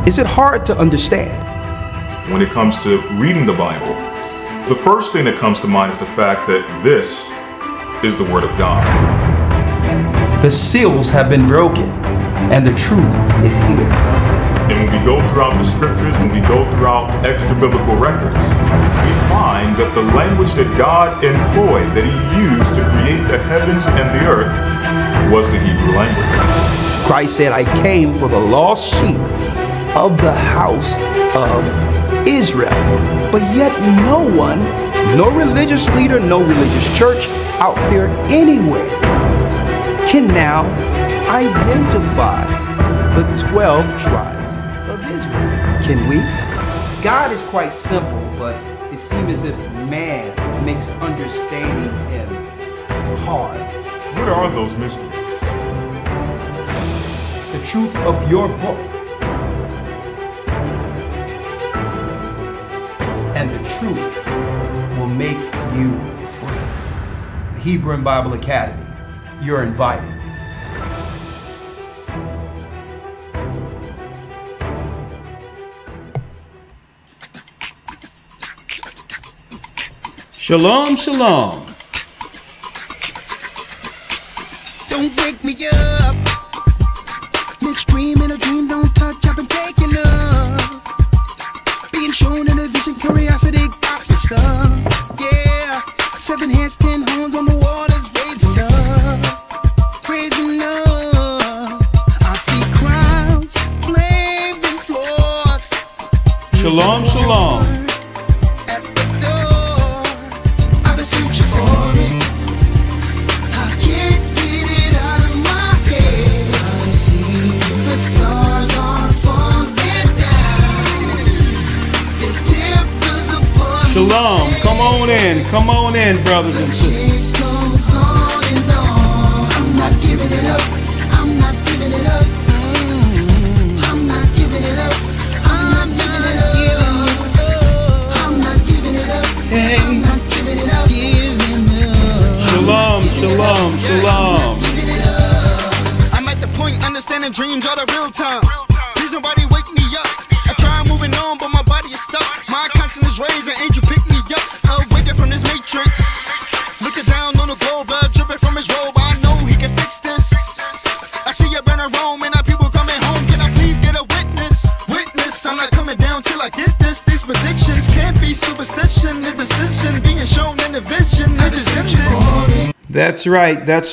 Is it hard to understand? When it comes to reading the Bible, the first thing that comes to mind is the fact that this is the Word of God. The seals have been broken, and the truth is here. And when we go throughout the scriptures, when we go throughout extra biblical records, we find that the language that God employed, that He used to create the heavens and the earth, was the Hebrew language. Christ said, I came for the lost sheep of the house of Israel. But yet no one, no religious leader, no religious church out there anywhere can now identify the 12 tribes of Israel. Can we? God is quite simple, but it seems as if man makes understanding Him hard. What are those mysteries? The truth of your book and the truth will make you free. The Hebrew and Bible Academy, you're invited. Shalom, shalom. Don't wake me up. Midstream in a dream, don't touch, I've been taken up. Being shown in a vision, curiosity got me stuck. Yeah, 7 hands, 10 horns on the waters, raising up, praising up. I see crowds, flaming floors. Shalom, shalom. At the door, I've been searching for it. I can't get it out of my head. I see the stars are falling down. This tempers upon Shalom. Come on in, brothers and sisters. chase goes on and on. I'm not giving it up. I'm not giving it up. I'm not giving it up. I'm not giving it up. I'm not giving it up. I'm not giving it up. Shalom, shalom, shalom. I'm at the point understanding dreams are the real time. Reason why they wake me up. I try moving on, but my body is stuck. My conscience is raised, an angel pick me up. Awaken from this matrix. Looking down on the globe, blood dripping from his robe. I know he can fix this. I see you burning Rome, and our people coming home. Can I please get a witness? Witness, I'm not coming down till I get this. These predictions can't be superstition. The decision being shown in the vision. That's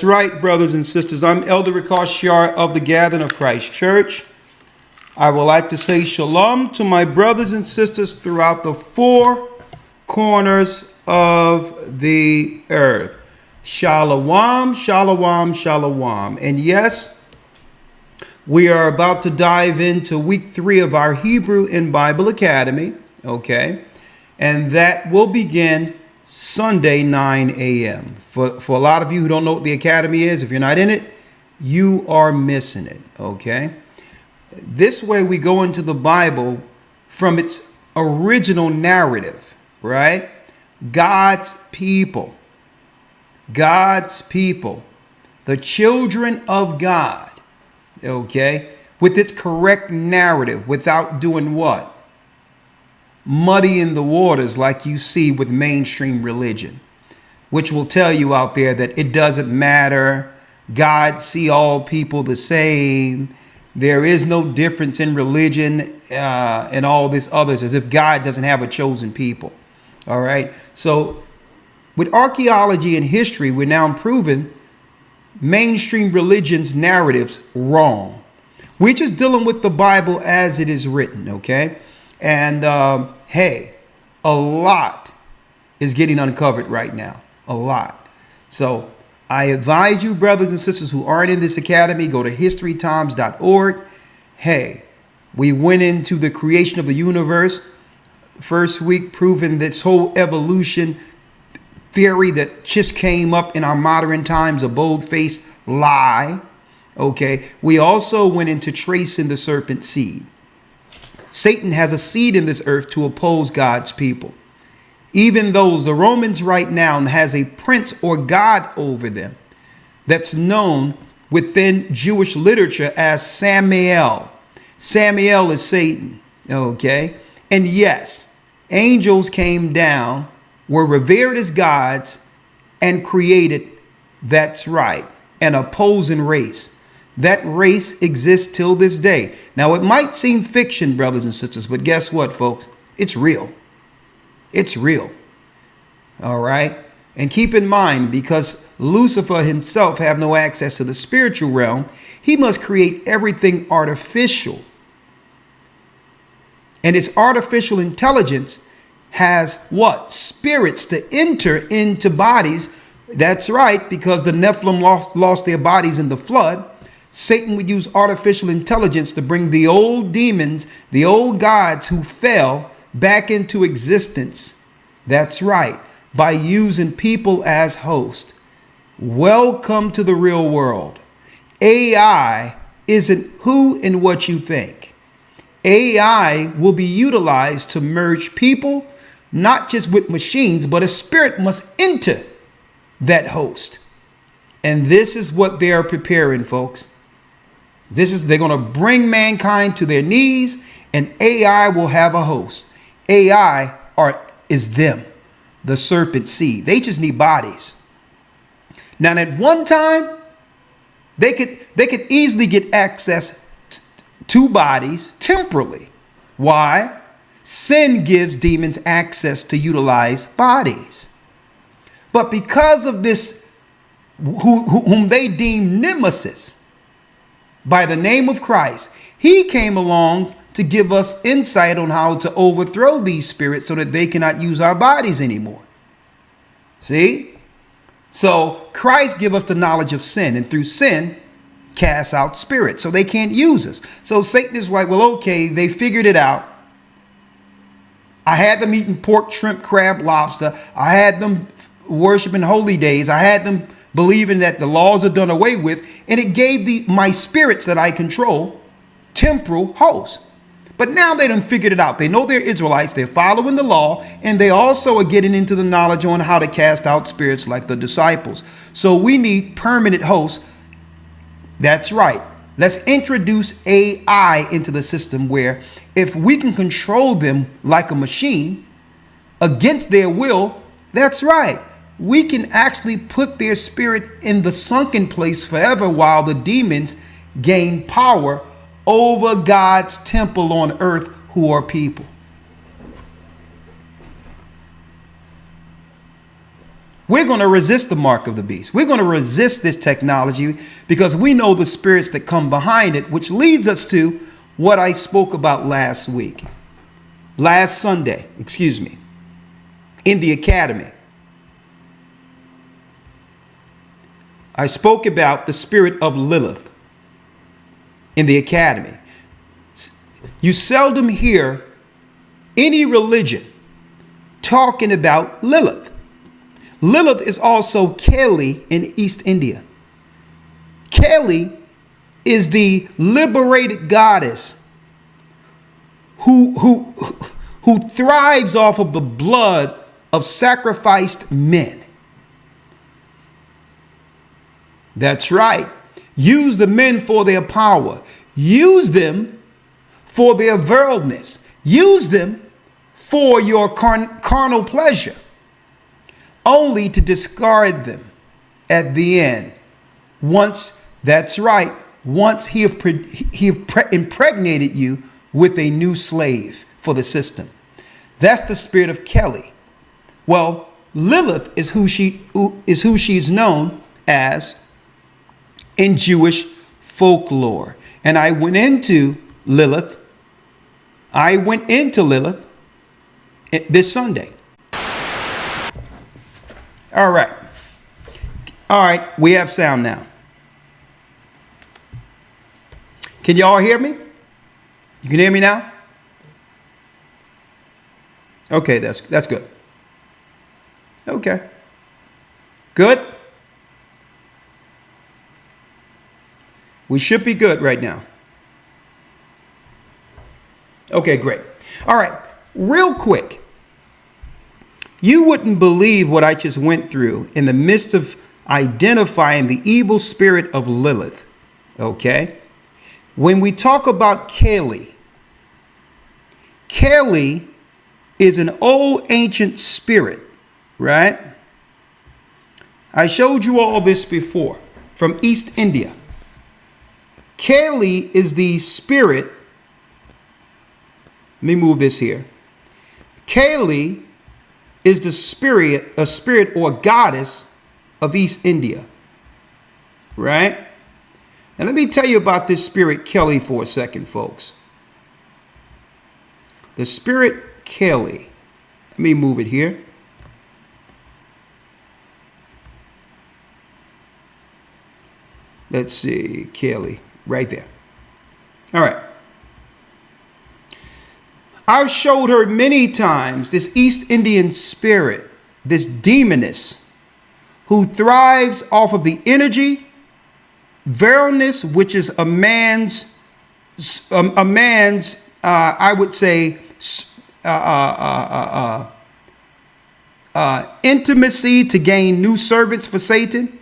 right, brothers and sisters. I'm Elder Ricard of the Gathering of Christ Church. I would like to say shalom to my brothers and sisters throughout the 4 corners of the earth. Shalom, shalom, shalom. And yes, we are about to dive into week 3 of our Hebrew and Bible Academy. Okay. And that will begin Sunday, 9 a.m. For a lot of you who don't know what the Academy is, if you're not in it, you are missing it. Okay. This way we go into the Bible from its original narrative, right? God's people, the children of God, okay, with its correct narrative without doing what? Muddying the waters like you see with mainstream religion, which will tell you out there that it doesn't matter. God see all people the same. There is no difference in religion and all this others, as if God doesn't have a chosen people. All right. So with archaeology and history, we're now proving mainstream religion's narratives wrong. We're just dealing with the Bible as it is written. OK. And hey, a lot is getting uncovered right now. A lot. So I advise you, brothers and sisters who aren't in this academy, go to historytimes.org. Hey, we went into the creation of the universe first week, proving this whole evolution theory that just came up in our modern times, a bold-faced lie. Okay, we also went into tracing the serpent seed. Satan has a seed in this earth to oppose God's people. Even those, the Romans right now has a prince or god over them that's known within Jewish literature as Samael. Samael is Satan. Okay. And yes, angels came down, were revered as gods, and created, that's right, an opposing race. That race exists till this day. Now, it might seem fiction, brothers and sisters, but guess what, folks? It's real. It's real. All right. And keep in mind, because Lucifer himself have no access to the spiritual realm, he must create everything artificial. And his artificial intelligence has what? Spirits to enter into bodies. That's right, because the Nephilim lost their bodies in the flood. Satan would use artificial intelligence to bring the old demons, the old gods who fell, back into existence. That's right, by using people as hosts. Welcome to the real world. AI isn't who and what you think. AI will be utilized to merge people, not just with machines, but a spirit must enter that host. And this is what they are preparing, folks. They're going to bring mankind to their knees, and AI will have a host. AI is them, the serpent seed. They just need bodies. Now, at one time, they could easily get access to bodies temporally. Why? Sin gives demons access to utilize bodies. But because of this, whom they deem nemesis, by the name of Christ, he came along to give us insight on how to overthrow these spirits so that they cannot use our bodies anymore. See? So Christ give us the knowledge of sin, and through sin, cast out spirits, so they can't use us. So Satan is like, well, okay, they figured it out. I had them eating pork, shrimp, crab, lobster. I had them worshiping holy days. I had them believing that the laws are done away with, and it gave my spirits that I control temporal hosts. But now they done figured it out. They know they're Israelites. They're following the law, and they also are getting into the knowledge on how to cast out spirits like the disciples. So we need permanent hosts. That's right. Let's introduce AI into the system where if we can control them like a machine against their will, that's right. We can actually put their spirit in the sunken place forever while the demons gain power over God's temple on earth, who are people. We're going to resist the mark of the beast. We're going to resist this technology because we know the spirits that come behind it, which leads us to what I spoke about last Sunday, in the academy. I spoke about the spirit of Lilith in the academy. You seldom hear any religion talking about Lilith. Lilith is also Kali in East India. Kali is the liberated goddess who thrives off of the blood of sacrificed men. That's right. Use the men for their power. Use them for their virilness. Use them for your carnal pleasure, only to discard them at the end. Once he have impregnated you with a new slave for the system. That's the spirit of Kali. Well, Lilith is who she's known as in Jewish folklore. And I went into Lilith this Sunday. All right, we have sound now. Can y'all hear me? You can hear me now? Okay, that's good. Okay. Good? We should be good right now. Okay, great. All right, real quick. You wouldn't believe what I just went through in the midst of identifying the evil spirit of Lilith. Okay? When we talk about Kali, Kali is an old ancient spirit, right? I showed you all this before from East India. Kali is the spirit. Let me move this here. Kali is the spirit, a spirit or goddess of East India, right? And let me tell you about this spirit Kali for a second, folks. The spirit Kali. Let me move it here. Let's see, Kali, right there. All right. I've showed her many times this East Indian spirit, this demoness, who thrives off of the energy, virilness, which is a man's, I would say, intimacy to gain new servants for Satan,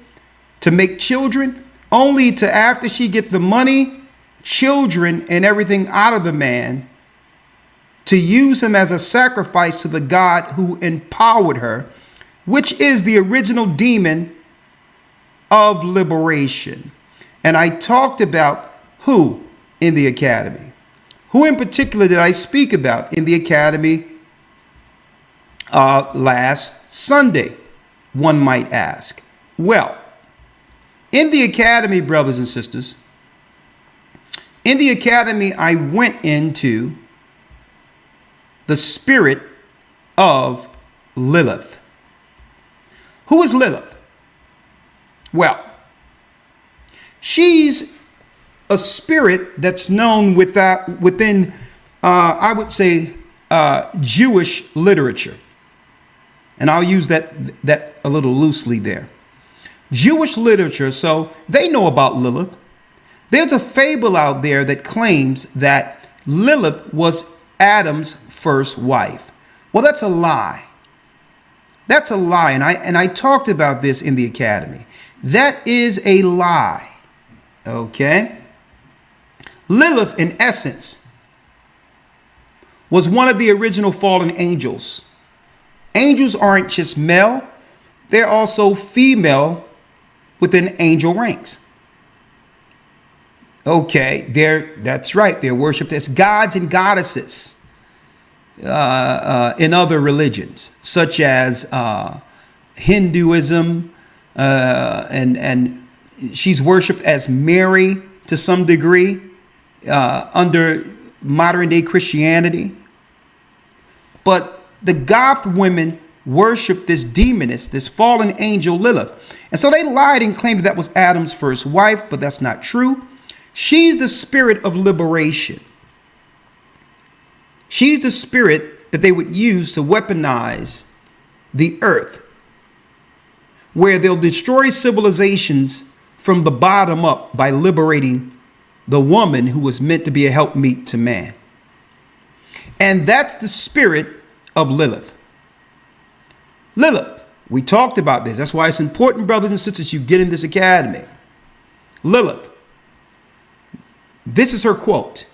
to make children, only to, after she gets the money, children, and everything out of the man, to use him as a sacrifice to the God who empowered her, which is the original demon of liberation. And I talked about who in the academy. Who in particular did I speak about in the academy last Sunday, one might ask? Well, in the academy, brothers and sisters, in the academy, I went into the spirit of Lilith. Who is Lilith? Well, she's a spirit that's known within, I would say, Jewish literature. And I'll use that a little loosely there. Jewish literature, so they know about Lilith. There's a fable out there that claims that Lilith was Adam's first wife. Well, that's a lie. That's a lie. And I talked about this in the academy. That is a lie. Okay. Lilith, in essence, was one of the original fallen angels. Angels aren't just male. They're also female within angel ranks. Okay. That's right. They're worshipped as gods and goddesses. In other religions, such as Hinduism, and she's worshipped as Mary to some degree under modern day Christianity. But the Goth women worship this demoness, this fallen angel Lilith. And so they lied and claimed that was Adam's first wife, but that's not true. She's the spirit of liberation. She's the spirit that they would use to weaponize the earth, where they'll destroy civilizations from the bottom up by liberating the woman who was meant to be a helpmeet to man. And that's the spirit of Lilith. Lilith, we talked about this. That's why it's important, brothers and sisters, you get in this academy. Lilith, this is her quote.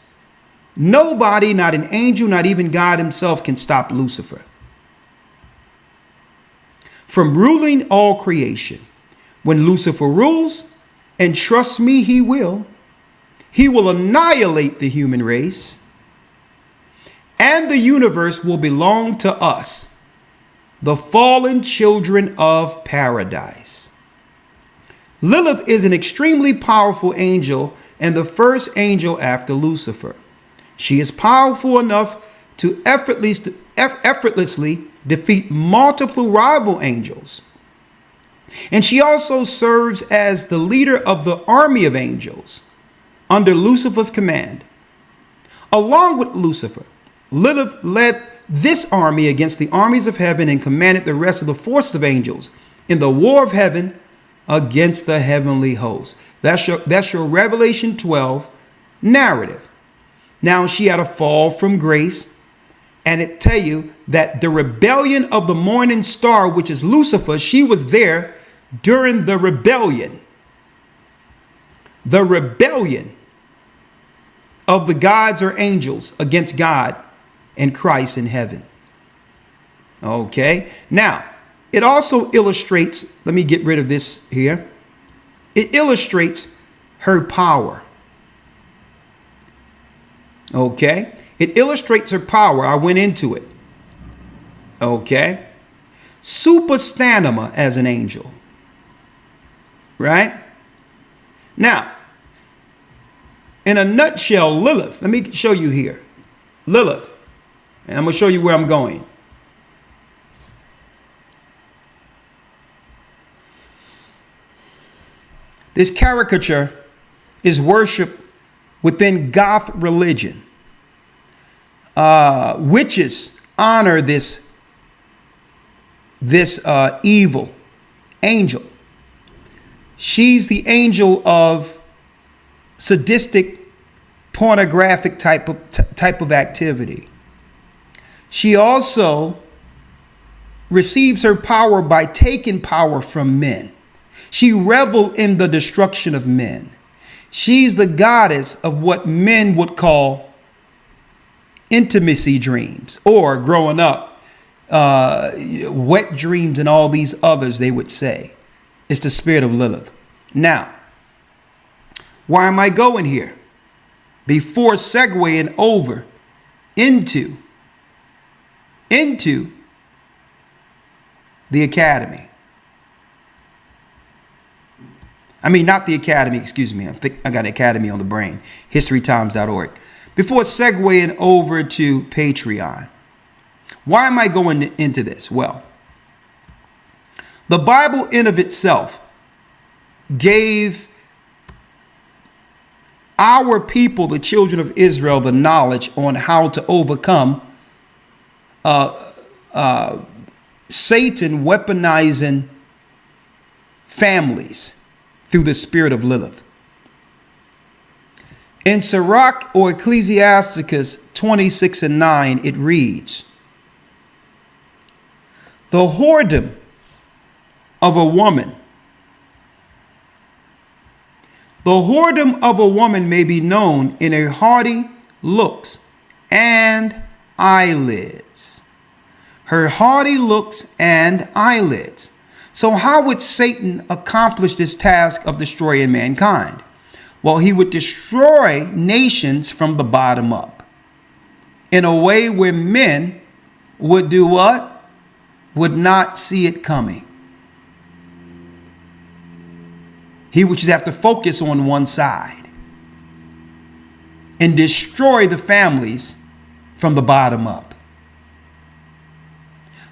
Nobody, not an angel, not even God himself, can stop Lucifer from ruling all creation. When Lucifer rules, and trust me, he will annihilate the human race, and the universe will belong to us, the fallen children of paradise. Lilith is an extremely powerful angel and the first angel after Lucifer. She is powerful enough to effortlessly defeat multiple rival angels. And she also serves as the leader of the army of angels under Lucifer's command. Along with Lucifer, Lilith led this army against the armies of heaven and commanded the rest of the forces of angels in the war of heaven against the heavenly host. That's your Revelation 12 narrative. Now, she had a fall from grace, and it tell you that the rebellion of the morning star, which is Lucifer, she was there during the rebellion. The rebellion of the gods or angels against God and Christ in heaven. Okay. Now, it also illustrates, let me get rid of this here. It illustrates her power. Okay. It illustrates her power. I went into it. Okay. Superstanima as an angel. Right? Now, in a nutshell, Lilith, let me show you here. Lilith. And I'm going to show you where I'm going. This caricature is worshipped within Goth religion. Witches honor this evil angel. She's the angel of sadistic, pornographic type of activity. She also receives her power by taking power from men. She reveled in the destruction of men. She's the goddess of what men would call intimacy dreams, or growing up, wet dreams and all these others they would say. It's the spirit of Lilith. Now, why am I going here? Before segueing over into the academy. I mean, not the academy, excuse me. I got academy on the brain. historytimes.org. Before segueing over to Patreon. Why am I going into this? Well, the Bible in of itself gave our people, the children of Israel, the knowledge on how to overcome Satan weaponizing families through the spirit of Lilith. In Sirach or Ecclesiasticus 26:9, it reads, the whoredom of a woman. The whoredom of a woman may be known in her haughty looks and eyelids. Her haughty looks and eyelids. So how would Satan accomplish this task of destroying mankind? Well, he would destroy nations from the bottom up in a way where men would do what? Would not see it coming. He would just have to focus on one side and destroy the families from the bottom up.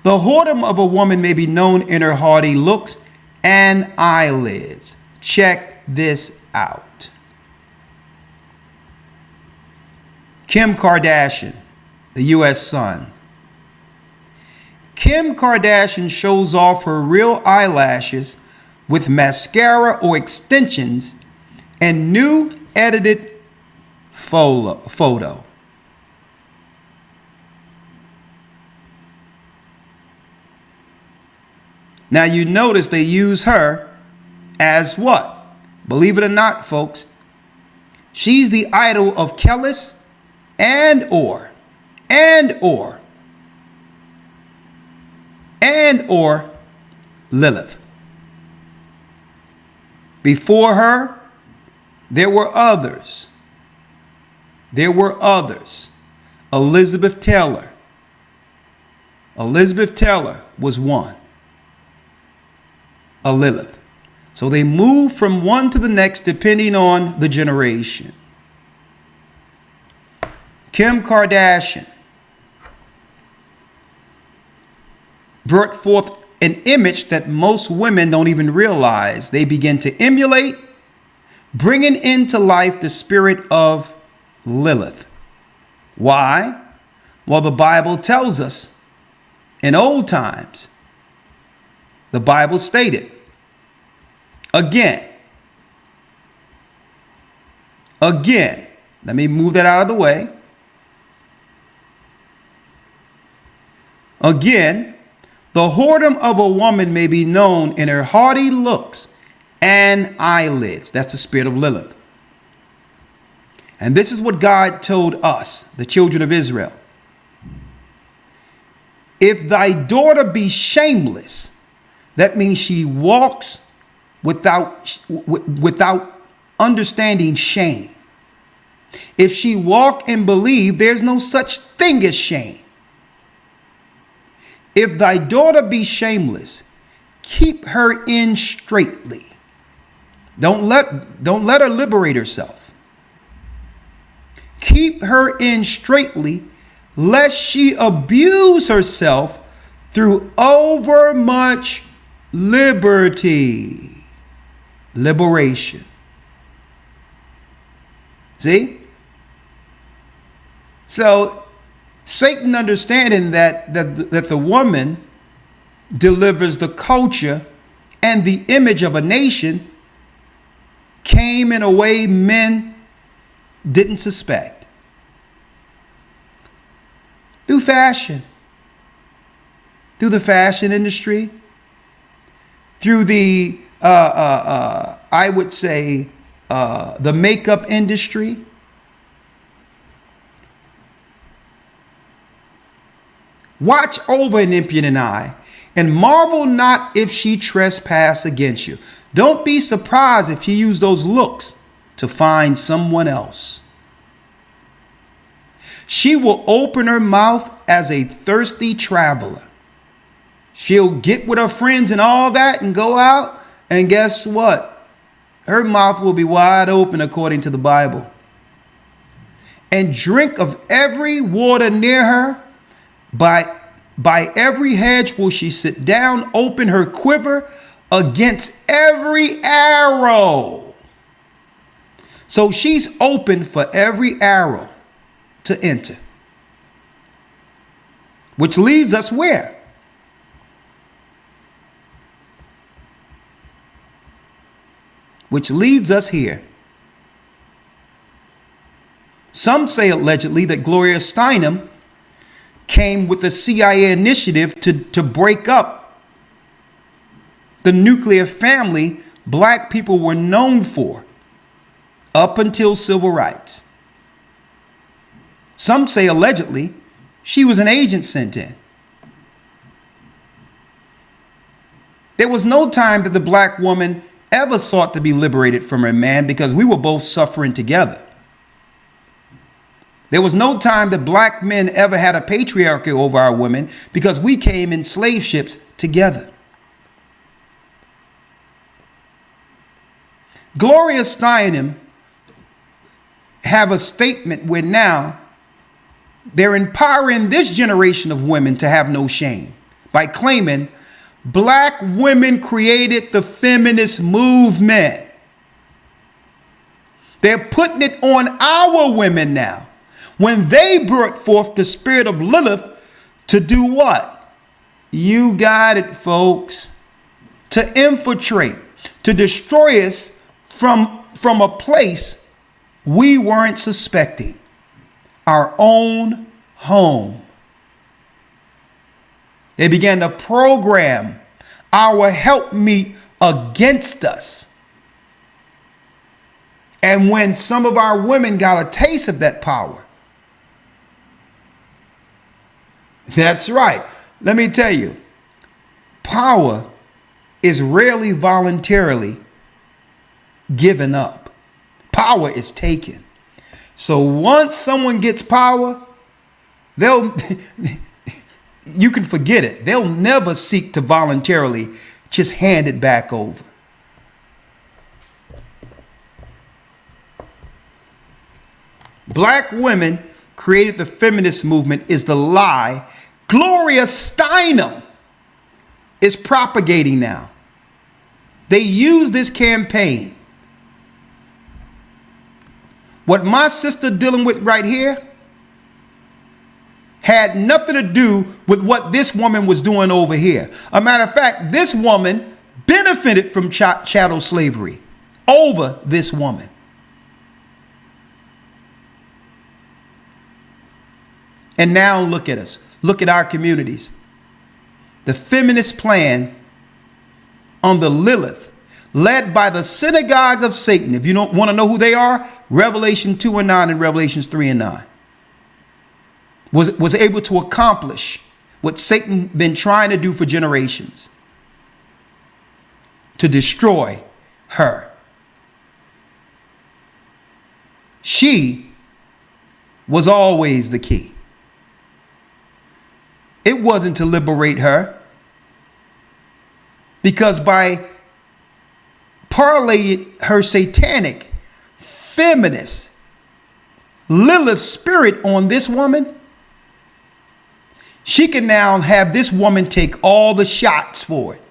The whoredom of a woman may be known in her haughty looks and eyelids. Check this out. Kim Kardashian, the U.S. Sun. Kim Kardashian shows off her real eyelashes with mascara or extensions and new edited photo. Now you notice they use her as what? Believe it or not, folks, she's the idol of Kellis and or Lilith. Before her, there were others. Elizabeth Taylor. Elizabeth Taylor was one. A Lilith. So they move from one to the next depending on the generation. Kim Kardashian brought forth an image that most women don't even realize. They begin to emulate, bringing into life the spirit of Lilith. Why? Well, the Bible tells us in old times, the Bible stated, again, let me move that out of the way. Again, the whoredom of a woman may be known in her haughty looks and eyelids. That's the spirit of Lilith. And this is what God told us, the children of Israel. If thy daughter be shameless, that means she walks without understanding shame. If she walk and believe, there's no such thing as shame. If thy daughter be shameless, keep her in straitly. Don't let her liberate herself. Keep her in straitly, lest she abuse herself through overmuch liberty. Liberation. See? So Satan, understanding that the woman delivers the culture and the image of a nation, came in a way men didn't suspect. Through fashion. Through the fashion industry. Through the, I would say, the makeup industry. Watch over an impudent eye, and marvel not if she trespass against you. Don't be surprised if she use those looks to find someone else. She will open her mouth as a thirsty traveler. She'll get with her friends and all that and go out, and guess what? Her mouth will be wide open according to the Bible. And drink of every water near her. By every hedge will she sit down, open her quiver against every arrow. So she's open for every arrow to enter. Which leads us where? Which leads us here. Some say allegedly that Gloria Steinem came with a CIA initiative to break up the nuclear family black people were known for up until civil rights. Some say allegedly she was an agent sent in. There was no time that the black woman ever sought to be liberated from her man because we were both suffering together. There was no time that black men ever had a patriarchy over our women because we came in slave ships together. Gloria Steinem have a statement where now they're empowering this generation of women to have no shame by claiming black women created the feminist movement. They're putting it on our women now. When they brought forth the spirit of Lilith to do what? You got it, folks. To infiltrate, to destroy us from a place we weren't suspecting. Our own home. They began to program our helpmeet against us. And when some of our women got a taste of that power, that's right. Let me tell you, power is rarely voluntarily given up. Power is taken. So once someone gets power, you can forget it. They'll never seek to voluntarily just hand it back over. Black women created the feminist movement is the lie Gloria Steinem is propagating now. They use this campaign. What my sister dealing with right here had nothing to do with what this woman was doing over here. A matter of fact, this woman benefited from chattel slavery over this woman. And now look at us. Look at our communities. The feminist plan on the Lilith. led by the synagogue of Satan. If you don't want to know who they are, Revelation 2 and 9 and Revelations 3 and 9. Was able to accomplish what Satan been trying to do for generations. To destroy her. She was always the key. It wasn't to liberate her, because by parlaying her satanic, feminist, Lilith spirit on this woman, she can now have this woman take all the shots for it.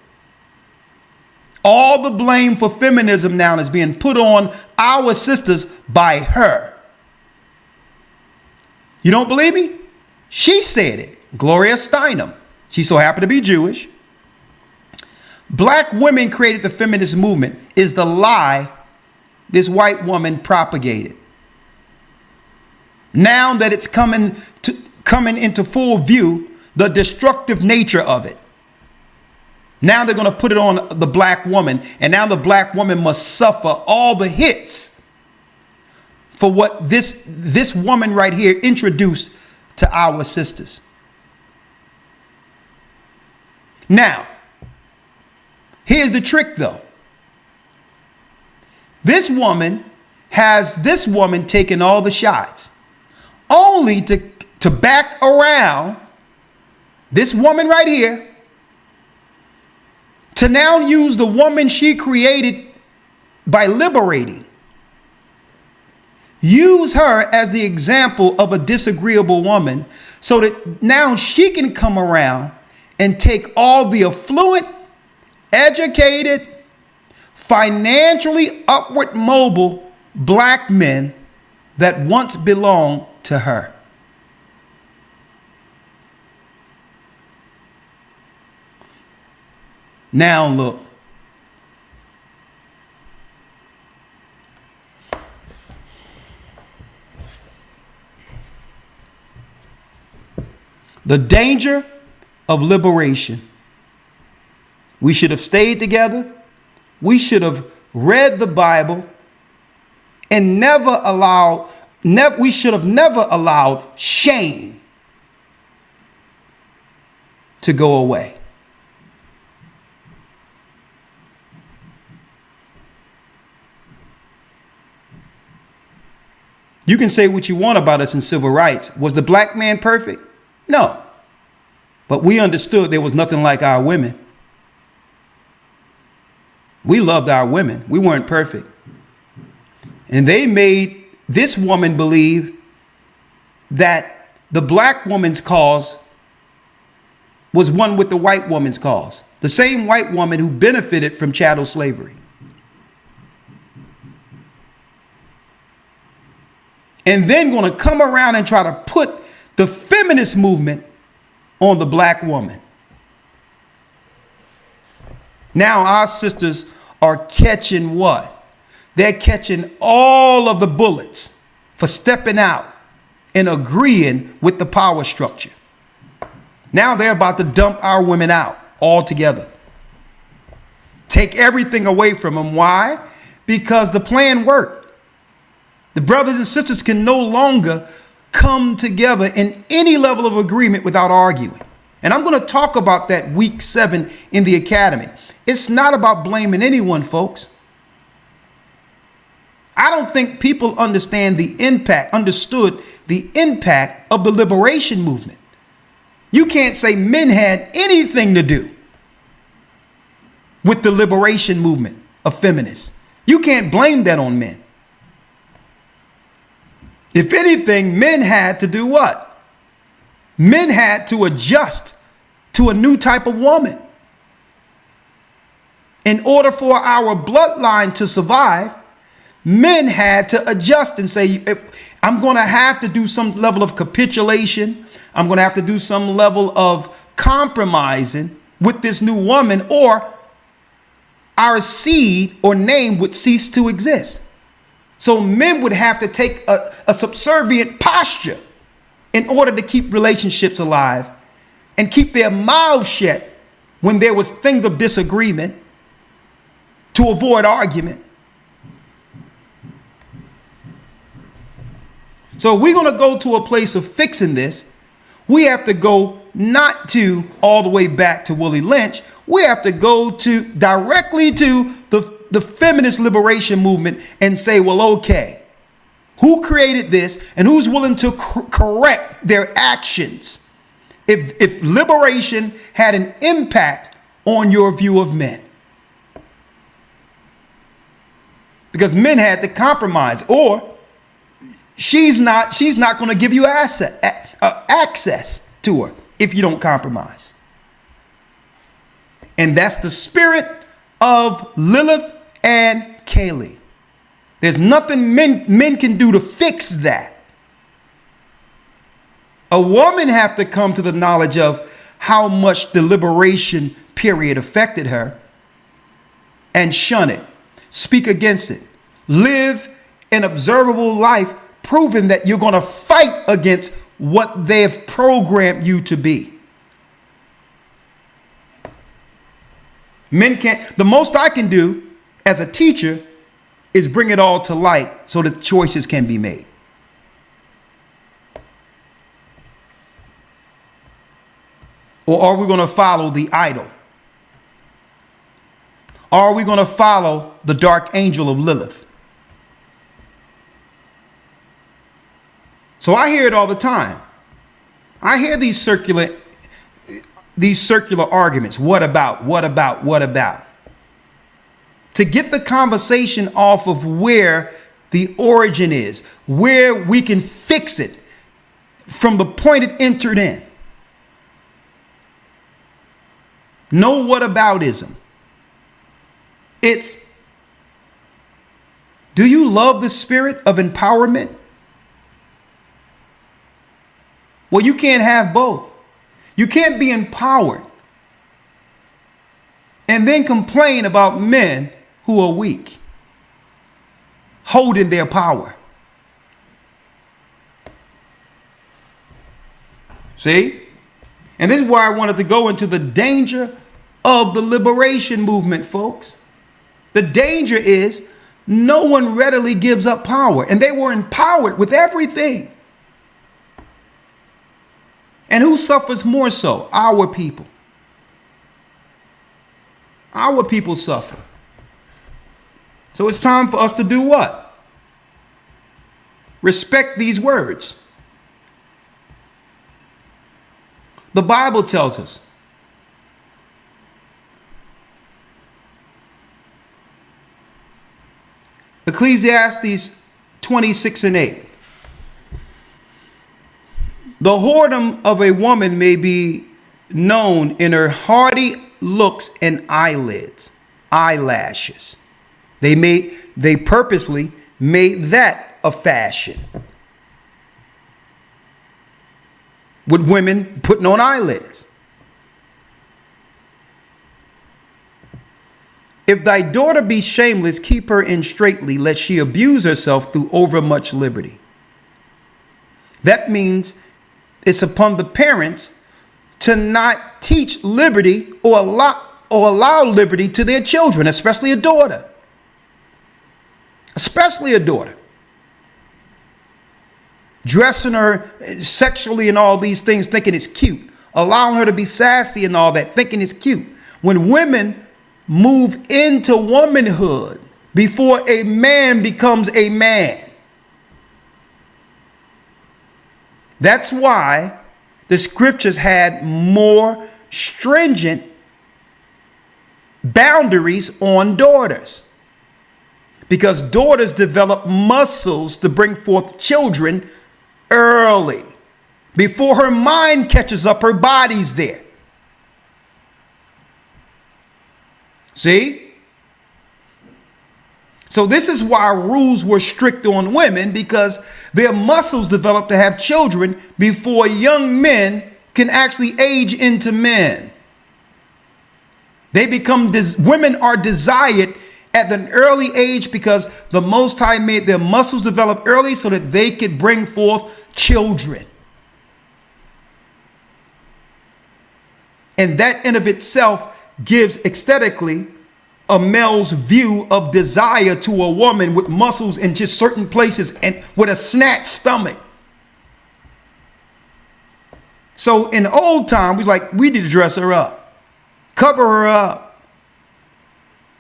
All the blame for feminism now is being put on our sisters by her. You don't believe me? She said it. Gloria Steinem. She so happened to be Jewish. Black women created the feminist movement is the lie this white woman propagated. Now that it's coming into full view, the destructive nature of it. Now they're going to put it on the black woman, and now the black woman must suffer all the hits for what this woman right here introduced to our sisters. Now, here's the trick though. This woman has taken all the shots, only to back around this woman right here, to now use the woman she created by liberating. Use her as the example of a disagreeable woman so that now she can come around and take all the affluent, educated, financially upward mobile black men that once belonged to her. Now look. The danger of liberation. We should have stayed together. We should have read the Bible and we should have never allowed shame to go away. You can say what you want about us in civil rights. Was the black man perfect? No. But we understood there was nothing like our women. We loved our women. We weren't perfect. And they made this woman believe that the black woman's cause was one with the white woman's cause. The same white woman who benefited from chattel slavery. And then going to come around and try to put the feminist movement on the black woman. Now our sisters are catching what? They're catching all of the bullets for stepping out and agreeing with the power structure. Now they're about to dump our women out altogether. Take everything away from them. Why? Because the plan worked. The brothers and sisters can no longer come together in any level of agreement without arguing. And I'm going to talk about that week 7 in the academy. It's not about blaming anyone, folks. I don't think people understood the impact of the liberation movement. You can't say men had anything to do with the liberation movement of feminists. You can't blame that on men. If anything, men had to do what? Men had to adjust to a new type of woman. In order for our bloodline to survive, men had to adjust and say, if I'm going to have to do some level of capitulation, I'm going to have to do some level of compromising with this new woman, or our seed or name would cease to exist. So men would have to take a subservient posture in order to keep relationships alive and keep their mouths shut when there was things of disagreement, to avoid argument. So if we're going to go to a place of fixing this, we have to go not to all the way back to Willie Lynch. We have to go to directly to the feminist liberation movement and say, well, okay, who created this and who's willing to correct their actions if liberation had an impact on your view of men? Because men had to compromise, or she's not going to give you access to her if you don't compromise. And that's the spirit of Lilith and Kaylee. There's nothing men can do to fix that. A woman have to come to the knowledge of how much the liberation period affected her and shun it, speak against it, live an observable life, proving that you're going to fight against what they have programmed you to be. Men can't. The most I can do as a teacher is bring it all to light so that choices can be made. Or are we going to follow the idol? Are we going to follow the dark angel of Lilith? So I hear it all the time. I hear these circular arguments. What about? To get the conversation off of where the origin is, where we can fix it from the point it entered in. No whataboutism. It's, do you love the spirit of empowerment? Well, you can't have both. You can't be empowered and then complain about men who are weak, holding their power. See? And this is why I wanted to go into the danger of the liberation movement, folks. The danger is no one readily gives up power, and they were empowered with everything. And who suffers more so? Our people. Our people suffer. So it's time for us to do what? Respect these words. The Bible tells us. Ecclesiastes 26:8. The whoredom of a woman may be known in her haughty looks and eyelashes. They purposely made that a fashion. With women putting on eyelids. If thy daughter be shameless, keep her in straitly, lest she abuse herself through overmuch liberty. That means it's upon the parents to not teach liberty or allow liberty to their children, especially a daughter. Especially a daughter. Dressing her sexually and all these things, thinking it's cute. Allowing her to be sassy and all that, thinking it's cute. When women move into womanhood before a man becomes a man. That's why the scriptures had more stringent boundaries on daughters. Because daughters develop muscles to bring forth children early. Before her mind catches up, her body's there. See? So this is why rules were strict on women, because their muscles develop to have children before young men can actually age into men. They become, women are desired at an early age because the Most High made their muscles develop early so that they could bring forth children. And that in of itself gives aesthetically a male's view of desire to a woman with muscles in just certain places and with a snatched stomach. So in old time, we need to dress her up, cover her up,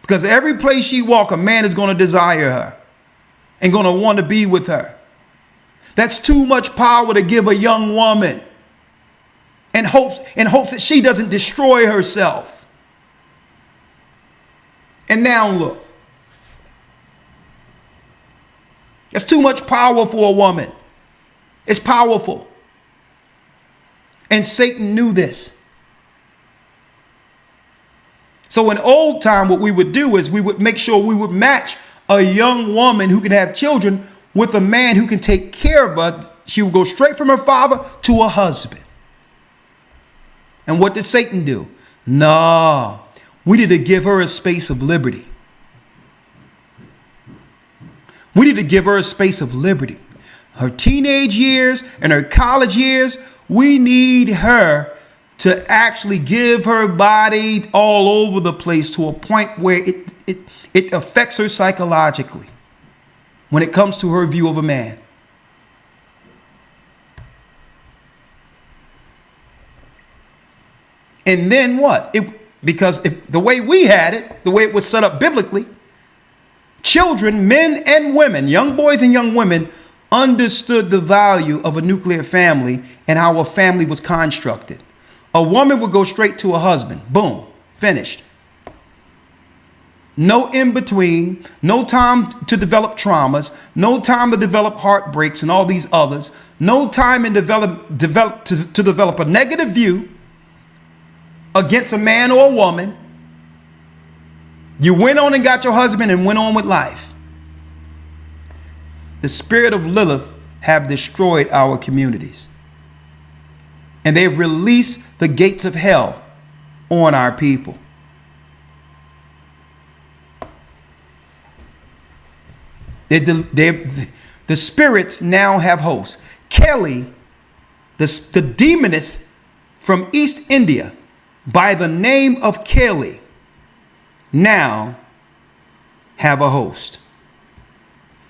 because every place she walk, a man is going to desire her and going to want to be with her. That's too much power to give a young woman in hopes that she doesn't destroy herself. And now look, it's too much power for a woman. It's powerful. And Satan knew this. So in old time, what we would do is we would make sure we would match a young woman who can have children with a man who can take care of her. She would go straight from her father to a husband. And what did Satan do? No, we need to give her a space of liberty. We need to give her a space of liberty. Her teenage years and her college years, we need her to actually give her body all over the place to a point where it affects her psychologically when it comes to her view of a man. And then what? Because if the way we had it, the way it was set up biblically, children, men and women, young boys and young women, understood the value of a nuclear family and how a family was constructed. A woman would go straight to a husband. Boom, finished. No in between, no time to develop traumas, no time to develop heartbreaks and all these others, no time to develop a negative view against a man or a woman. You went on and got your husband and went on with life. The spirit of Lilith have destroyed our communities. And they've released the gates of hell on our people. The spirits now have hosts. Kelly, the demoness from East India, by the name of Kelly, now have a host.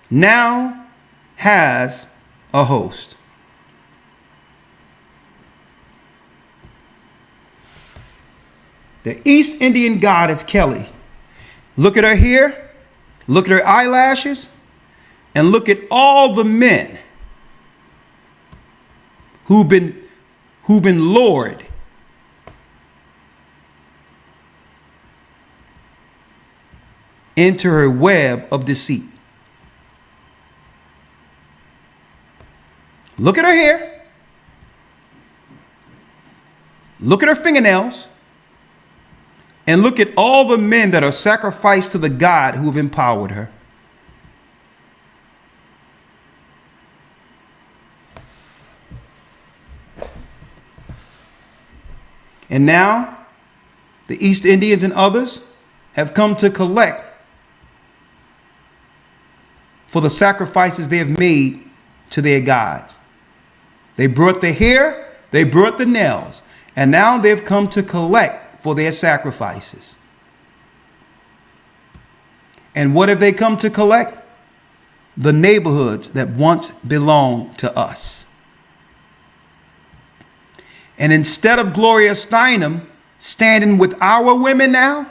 Now has a host. The East Indian goddess Kelly. Look at her hair, look at her eyelashes, and look at all the men who've been lured into her web of deceit. Look at her hair. Look at her fingernails. And look at all the men that are sacrificed to the God who have empowered her. And now the East Indians and others have come to collect for the sacrifices they have made to their gods. They brought the hair, they brought the nails, and now they've come to collect for their sacrifices. And what have they come to collect? The neighborhoods that once belonged to us. And instead of Gloria Steinem standing with our women now,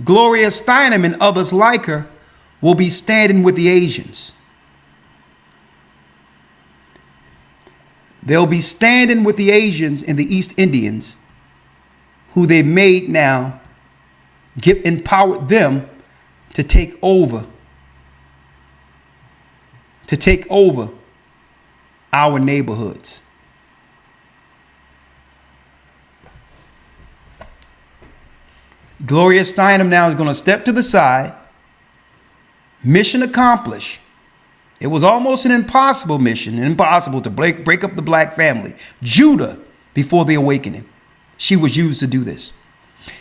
Gloria Steinem and others like her will be standing with the Asians. They'll be standing with the Asians and the East Indians, who they made now, empowered them to take over our neighborhoods. Gloria Steinem now is going to step to the side. Mission accomplished. It was almost an impossible mission, impossible to break up the black family. Judah, before the awakening, she was used to do this.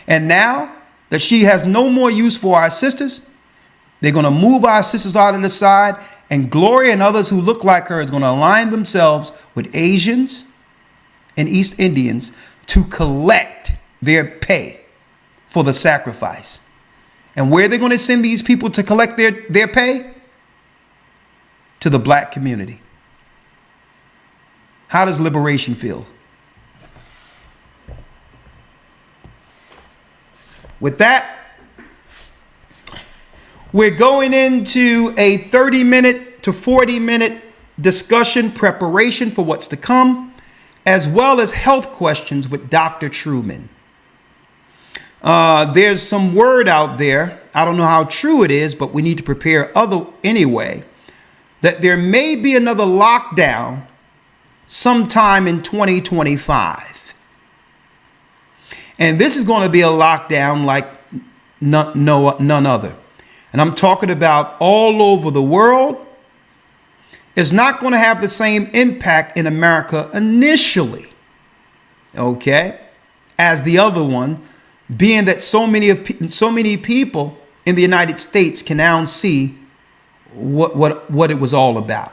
And now that she has no more use for our sisters, they're going to move our sisters out of the side, and Gloria and others who look like her is going to align themselves with Asians and East Indians to collect their pay for the sacrifice. And where they're going to send these people to collect their pay? To the black community. How does liberation feel? With that, we're going into a 30-minute to 40-minute discussion preparation for what's to come, as well as health questions with Dr. Truman. There's some word out there, I don't know how true it is, but we need to prepare anyway, that there may be another lockdown sometime in 2025. And this is going to be a lockdown like none other. And I'm talking about all over the world. It's not going to have the same impact in America initially, okay, as the other one, being that so many people in the United States can now see what it was all about.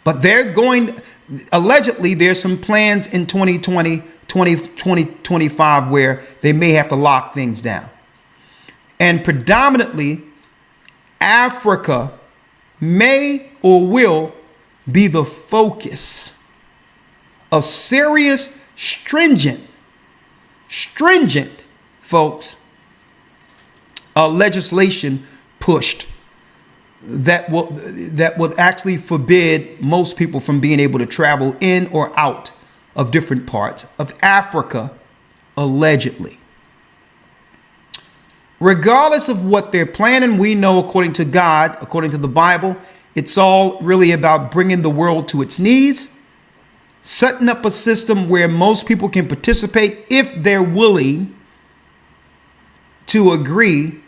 But allegedly, there's some plans in 2025 where they may have to lock things down. And predominantly, Africa may or will be the focus of serious, stringent, folks, legislation pushed that would actually forbid most people from being able to travel in or out of different parts of Africa, allegedly. Regardless of what they're planning, we know, according to God, according to the Bible, it's all really about bringing the world to its knees, setting up a system where most people can participate if they're willing to agree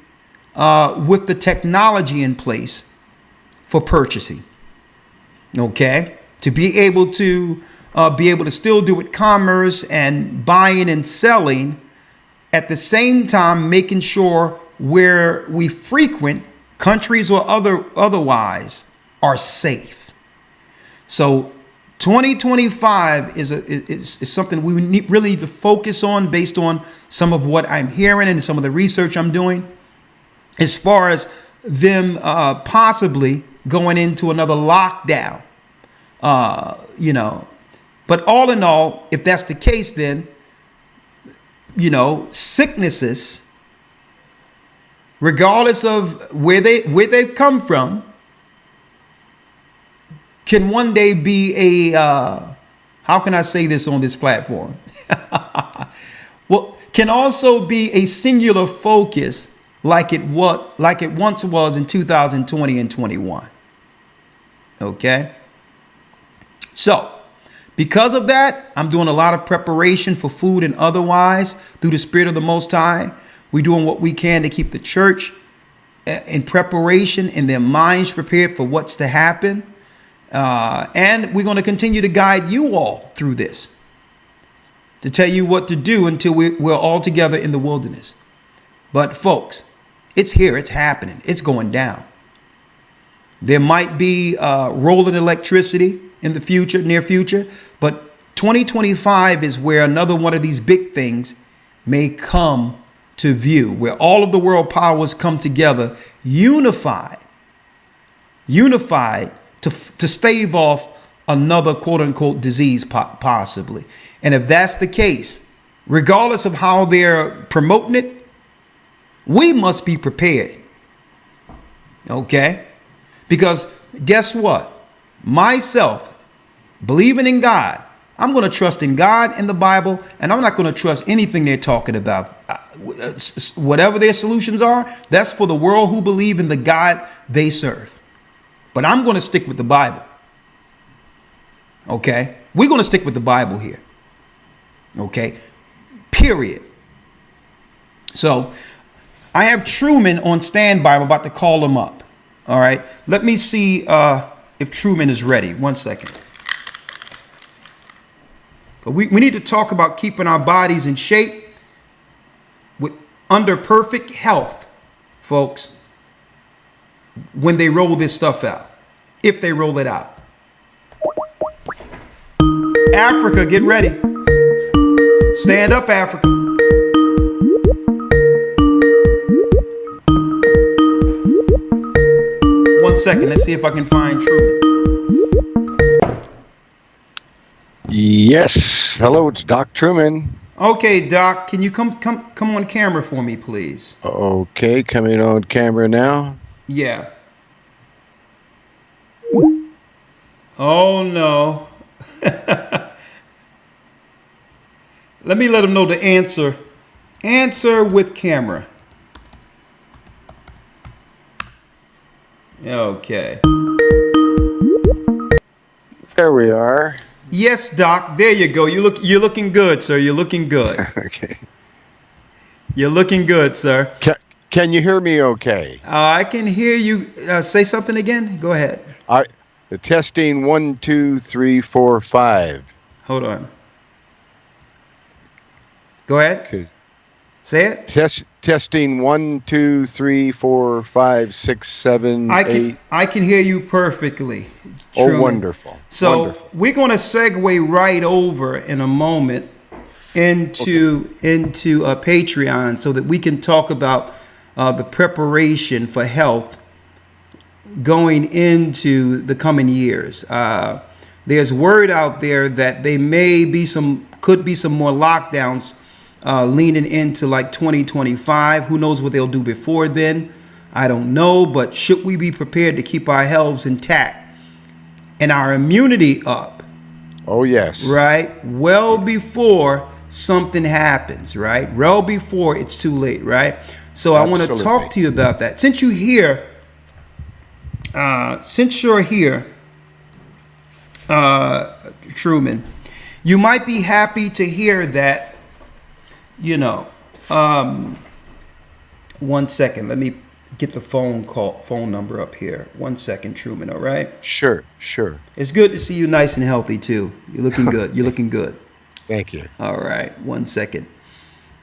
with the technology in place for purchasing. Okay, to be able to still do it, commerce and buying and selling, at the same time making sure where we frequent, countries or otherwise, are safe. So 2025 is something we really need to focus on based on some of what I'm hearing and some of the research I'm doing, as far as them possibly going into another lockdown. But all in all, if that's the case, then sicknesses, regardless of where they've come from, can one day be how can I say this on this platform? Well, can also be a singular focus like it once was in 2020 and 21. Okay. So, because of that, I'm doing a lot of preparation for food and otherwise through the Spirit of the Most High. We're doing what we can to keep the church in preparation and their minds prepared for what's to happen. And we're going to continue to guide you all through this, to tell you what to do until we're all together in the wilderness. But folks, it's here. It's happening. It's going down. There might be rolling electricity in the future, near future, but 2025 is where another one of these big things may come to view, where all of the world powers come together, unified to stave off another quote unquote disease possibly. And if that's the case, regardless of how they're promoting it, we must be prepared. Okay? Because guess what? Myself, believing in God, I'm going to trust in God and the Bible, and I'm not going to trust anything they're talking about. Whatever their solutions are, that's for the world who believe in the God they serve. But I'm going to stick with the Bible. Okay? We're going to stick with the Bible here. Okay? Period. So I have Truman on standby. I'm about to call him up. All right. Let me see if Truman is ready. 1 second. We need to talk about keeping our bodies in shape under perfect health, folks, when they roll this stuff out, if they roll it out. Africa, get ready. Stand up, Africa. second. Let's see if I can find Truman. Yes. Hello, it's Doc Truman. Okay, Doc, can you come on camera for me, please? Okay, coming on camera now. Yeah. Oh no. Let me let him know the answer. Answer with camera. Okay. There we are. Yes, Doc. There you go. You're looking good, sir. You're looking good. Okay. You're looking good, sir. Can you hear me okay? I can hear you. Say something again. Go ahead. The testing 1, 2, 3, 4, 5. Hold on. Go ahead. 'Cause Say it. testing 1, 2, 3, 4, 5, 6, 7, 8. I can hear you perfectly. Oh, Truman. wonderful. So Wonderful. we're going to segue right over in a moment into a Patreon so that we can talk about the preparation for health going into the coming years. There's word out there that there could be some more lockdowns leaning into like 2025. Who knows what they'll do before then? I don't know, but should we be prepared to keep our health intact and our immunity up? Oh, yes. Right? Well before something happens, right? Well before it's too late, right? So I want to talk to you about that. Since you're here, Truman, you might be happy to hear that, one second, let me get the phone number up here. 1 second, Truman, all right? Sure. It's good to see you nice and healthy, too. You're looking good. You're looking good. Thank you. All right, 1 second.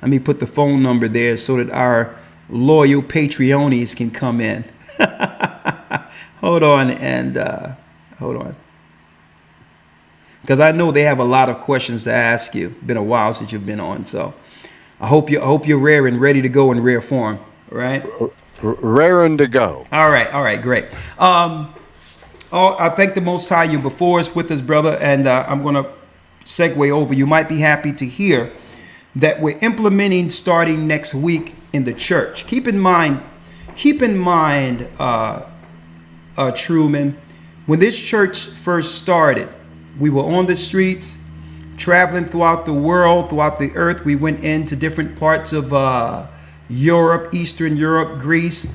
Let me put the phone number there so that our loyal Patreonies can come in. Hold on. Because I know they have a lot of questions to ask you. Been a while since you've been on, so I hope you're rare and ready to go in rare form. All right. Raring to go. All right, great. I thank the Most High you before us, with us, brother, and I'm going to segue over. You might be happy to hear that we're implementing starting next week in the church. Keep in mind, Truman, when this church first started, we were on the streets, traveling throughout the world, throughout the earth. We went into different parts of Europe, Eastern Europe, Greece,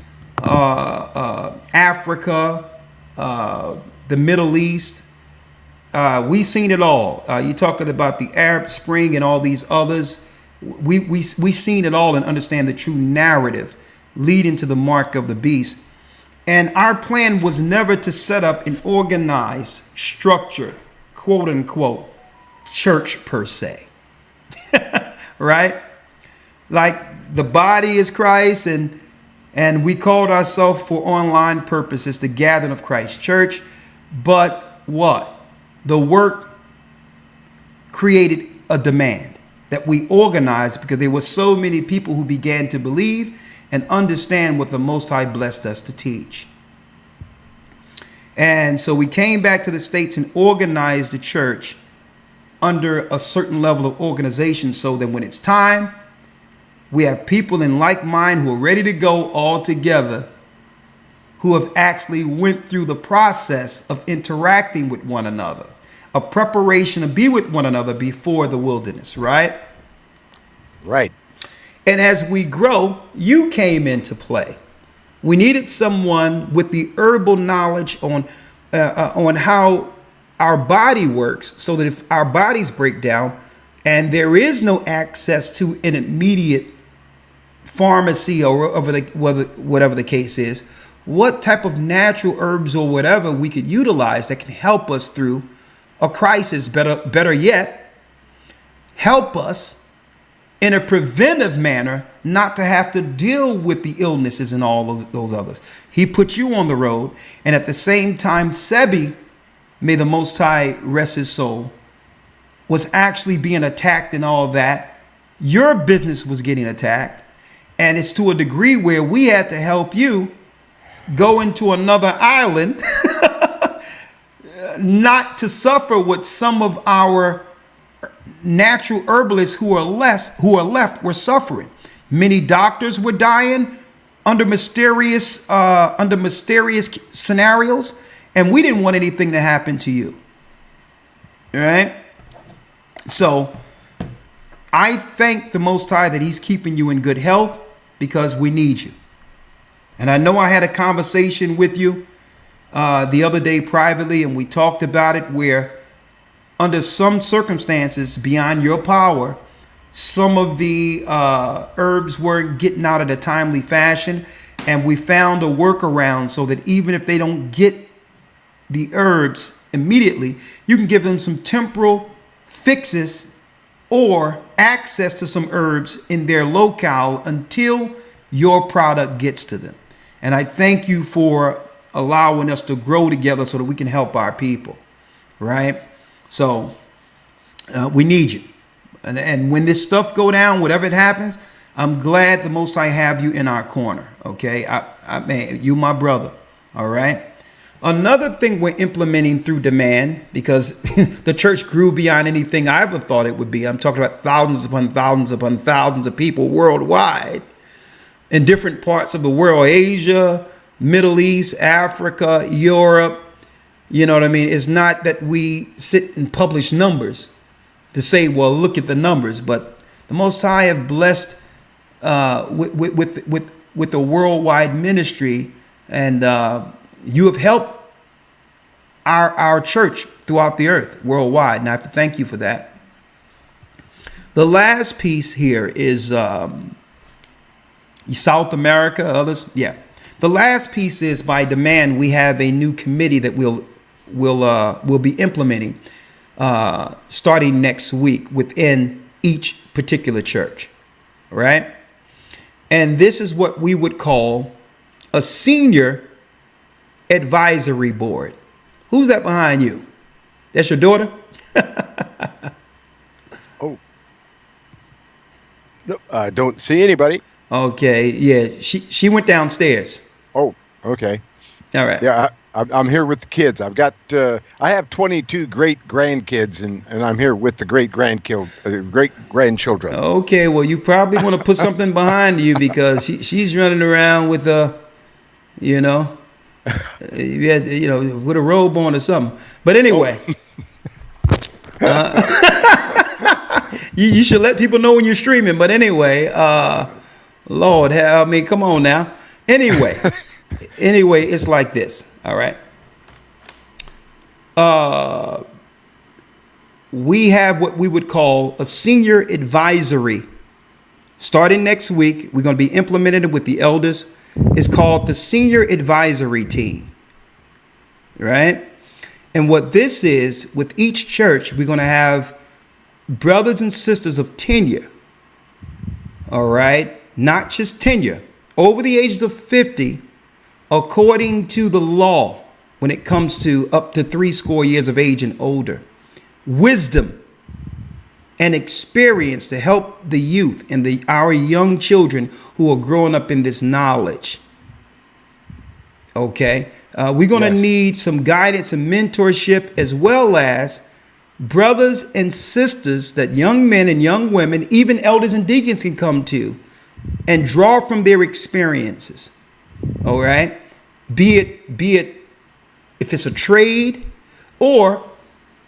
Africa, the Middle East. We seen it all. You're talking about the Arab Spring and all these others. We seen it all and understand the true narrative leading to the mark of the beast. And our plan was never to set up an organized, structured, quote unquote, church per se. Right? Like the body is Christ, and we called ourselves for online purposes the gathering of Christ Church. But what? The work created a demand that we organized because there were so many people who began to believe and understand what the Most High blessed us to teach. And so we came back to the States and organized the church under a certain level of organization so that when it's time, we have people in like mind who are ready to go all together, who have actually went through the process of interacting with one another, a preparation to be with one another before the wilderness, right? Right. And as we grow, you came into play. We needed someone with the herbal knowledge on how our body works, so that if our bodies break down and there is no access to an immediate pharmacy or whatever the case is, what type of natural herbs or whatever we could utilize that can help us through a crisis, better yet, help us in a preventive manner not to have to deal with the illnesses and all of those others. He put you on the road, and at the same time, Sebi, may the Most High rest his soul, was actually being attacked and all that. Your business was getting attacked, and it's to a degree where we had to help you go into another island not to suffer what some of our natural herbalists who are left were suffering. Many doctors were dying under mysterious scenarios, and we didn't want anything to happen to you. All right? So I thank the Most High that he's keeping you in good health, because we need you. And I know I had a conversation with you the other day privately, and we talked about it, where under some circumstances beyond your power, some of the herbs weren't getting out in a timely fashion, and we found a workaround so that even if they don't get the herbs immediately, you can give them some temporal fixes or access to some herbs in their locale until your product gets to them. And I thank you for allowing us to grow together so that we can help our people, right? So we need you. And when this stuff go down, whatever it happens, I'm glad the Most High have you in our corner, okay? Man, you my brother, all right? Another thing we're implementing through demand, because the church grew beyond anything I ever thought it would be. I'm talking about thousands upon thousands upon thousands of people worldwide in different parts of the world, Asia, Middle East, Africa, Europe. You know what I mean? It's not that we sit and publish numbers to say, well, look at the numbers, but the Most High have blessed with a worldwide ministry, and you have helped our church throughout the earth worldwide, and I have to thank you for that. The last piece here is South America, others, yeah. The last piece is, by demand, we have a new committee that we'll be implementing starting next week within each particular church, right? And this is what we would call a senior advisory board. Who's that behind you? That's your daughter? Oh, no, I don't see anybody. Okay, yeah, she went downstairs. Oh, okay. All right. Yeah, I'm here with the kids. I've got I have 22 great grandkids, and I'm here with the great grandchildren. Okay, well, you probably want to put something behind you, because she's running around with with a robe on or something. But anyway, you should let people know when you're streaming. But anyway, Lord, I mean, come on now. Anyway, it's like this. All right. We have what we would call a senior advisory. Starting next week, we're going to be implementing it with the elders. It's called the Senior Advisory Team. Right? And what this is, with each church, we're going to have brothers and sisters of tenure. All right? Not just tenure. Over the ages of 50, according to the law, when it comes to up to 70 years of age and older, wisdom and experience to help the youth and our young children who are growing up in this knowledge. Okay, we're going to need some guidance and mentorship, as well as brothers and sisters that young men and young women, even elders and deacons, can come to and draw from their experiences. All right, be it if it's a trade, or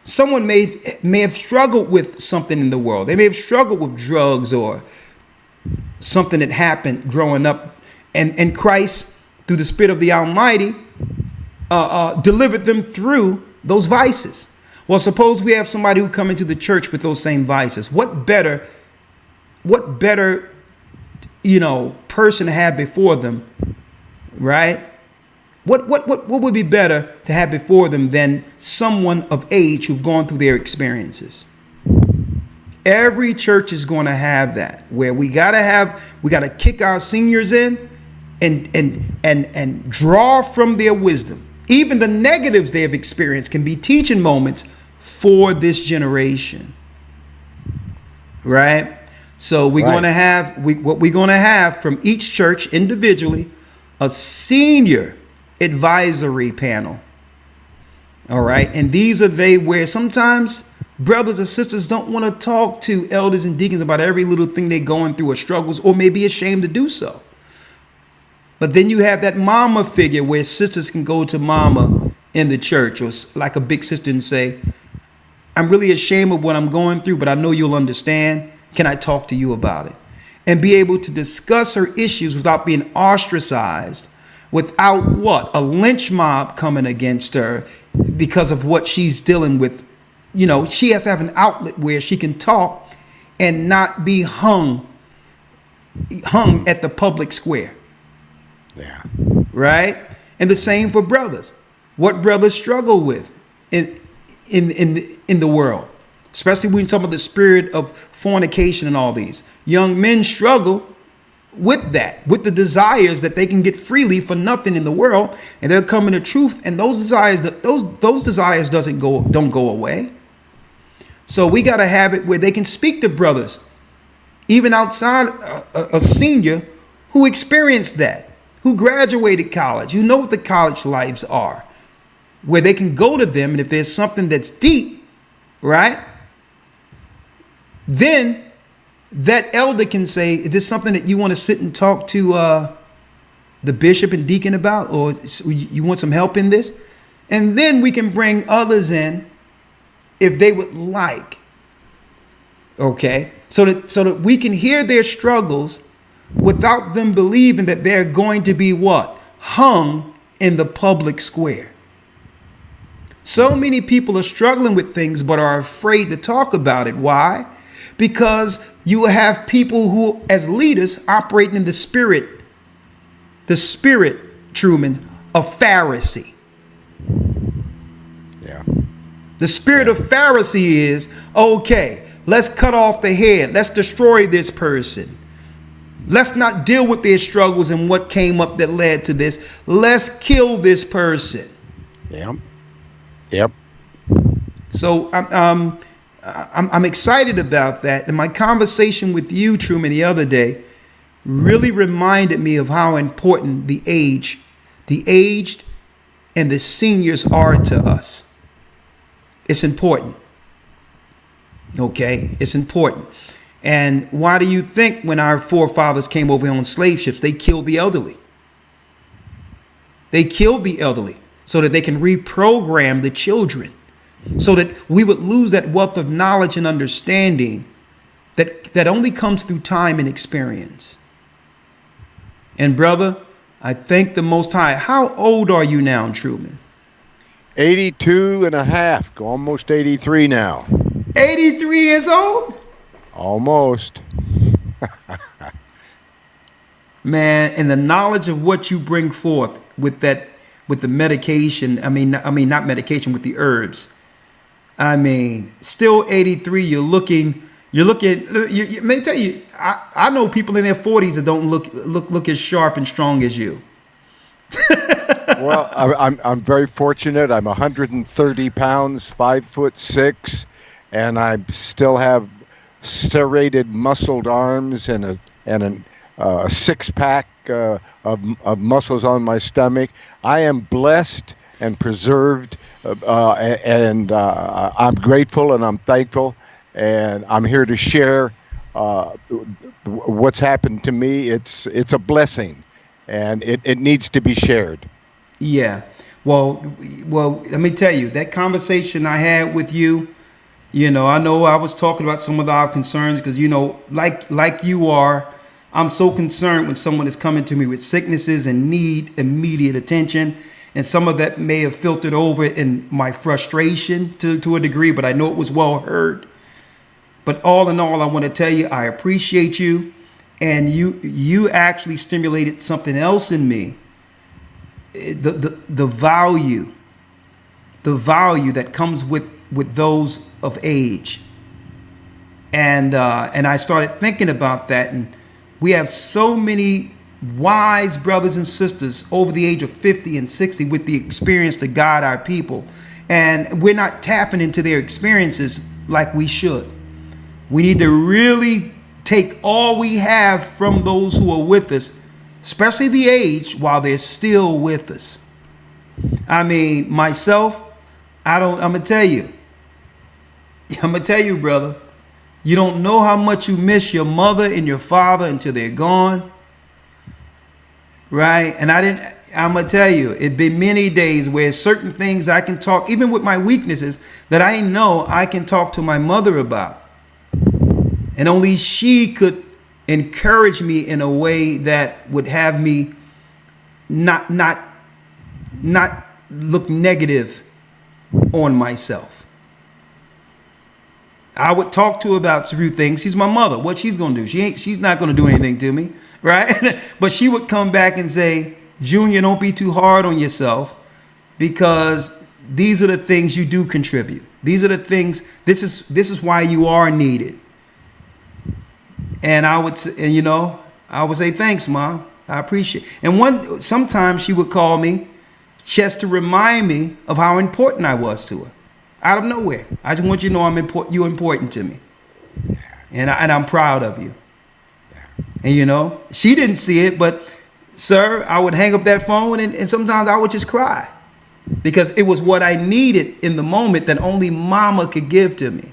someone may have struggled with something in the world. They may have struggled with drugs or something that happened growing up, and Christ, through the Spirit of the Almighty, delivered them through those vices. Well, suppose we have somebody who come into the church with those same vices. What better, person to have before them, right? What would be better to have before them than someone of age who've gone through their experiences? Every church is going to have that, where we gotta kick our seniors in and draw from their wisdom. Even the negatives they have experienced can be teaching moments for this generation, right? So we're going to have what we're going to have from each church individually, a senior advisory panel. All right. And these are they where sometimes brothers and sisters don't want to talk to elders and deacons about every little thing they're going through or struggles, or may be ashamed to do so. But then you have that mama figure where sisters can go to mama in the church, or like a big sister, and say, I'm really ashamed of what I'm going through, but I know you'll understand. Can I talk to you about it? And be able to discuss her issues without being ostracized, without what? A lynch mob coming against her because of what she's dealing with. You know, she has to have an outlet where she can talk and not be hung at the public square. Yeah. Right? And the same for brothers. What brothers struggle with in the world, especially when you talk about the spirit of fornication and all these. Young men struggle with that, with the desires that they can get freely for nothing in the world, and they're coming to truth, and those desires don't go away. So we got to have it where they can speak to brothers, even outside a senior who experienced that, who graduated college, who know what the college lives are, where they can go to them. And if there's something that's deep, right, then that elder can say, is this something that you want to sit and talk to the bishop and deacon about, or you want some help in this? And then we can bring others in if they would like. Okay, so that we can hear their struggles without them believing that they're going to be what? Hung in the public square. So many people are struggling with things but are afraid to talk about it. Why? Because you have people who, as leaders, operating in the spirit, Truman, of Pharisee. Yeah. The spirit of Pharisee is, okay, let's cut off the head. Let's destroy this person. Let's not deal with their struggles and what came up that led to this. Let's kill this person. Yep. Yep. So I'm excited about that. And my conversation with you, Truman, the other day really reminded me of how important the aged and the seniors are to us. It's important. Okay, it's important. And why do you think when our forefathers came over here on slave ships, they killed the elderly? They killed the elderly so that they can reprogram the children, so that we would lose that wealth of knowledge and understanding that only comes through time and experience. And brother, I thank the Most High. How old are you now, Truman? 82 and a half, almost 83 now. 83 years old? Almost. Man, and the knowledge of what you bring forth with the medication, I mean not medication, with the herbs. I mean, still 83, you're looking, let me tell you, I know people in their 40s that don't look as sharp and strong as you. Well, I'm very fortunate. I'm 130 pounds, 5'6", and I still have serrated, muscled arms and a six-pack of muscles on my stomach. I am blessed and preserved, and I'm grateful and I'm thankful, and I'm here to share what's happened to me. It's a blessing, and it needs to be shared. Yeah. Well, let me tell you, that conversation I had with you, I know I was talking about some of our concerns because, like you are, I'm so concerned when someone is coming to me with sicknesses and need immediate attention. And some of that may have filtered over in my frustration to a degree, but I know it was well heard. But all in all, I want to tell you, I appreciate you. And you actually stimulated something else in me. The value that comes with those of age. And I started thinking about that. And we have so many wise brothers and sisters over the age of 50 and 60 with the experience to guide our people. And we're not tapping into their experiences like we should. We need to really take all we have from those who are with us, especially the aged, while they're still with us. I mean, myself, I'm gonna tell you, brother, you don't know how much you miss your mother and your father until they're gone. Right? And I'm gonna tell you, it'd been many days where certain things I can talk, even with my weaknesses, that I know I can talk to my mother about. And only she could encourage me in a way that would have me not look negative on myself. I would talk to her about a few things. She's my mother. What she's gonna do? She's not gonna do anything to me, right? But she would come back and say, Junior, don't be too hard on yourself, because these are the things you do contribute. These are the things. This is why you are needed. And I would say, thanks, Mom. I appreciate it. And sometimes she would call me just to remind me of how important I was to her. Out of nowhere. I just want you to know you're important to me. And I'm proud of you. And she didn't see it, but sir, I would hang up that phone and sometimes I would just cry, because it was what I needed in the moment that only mama could give to me.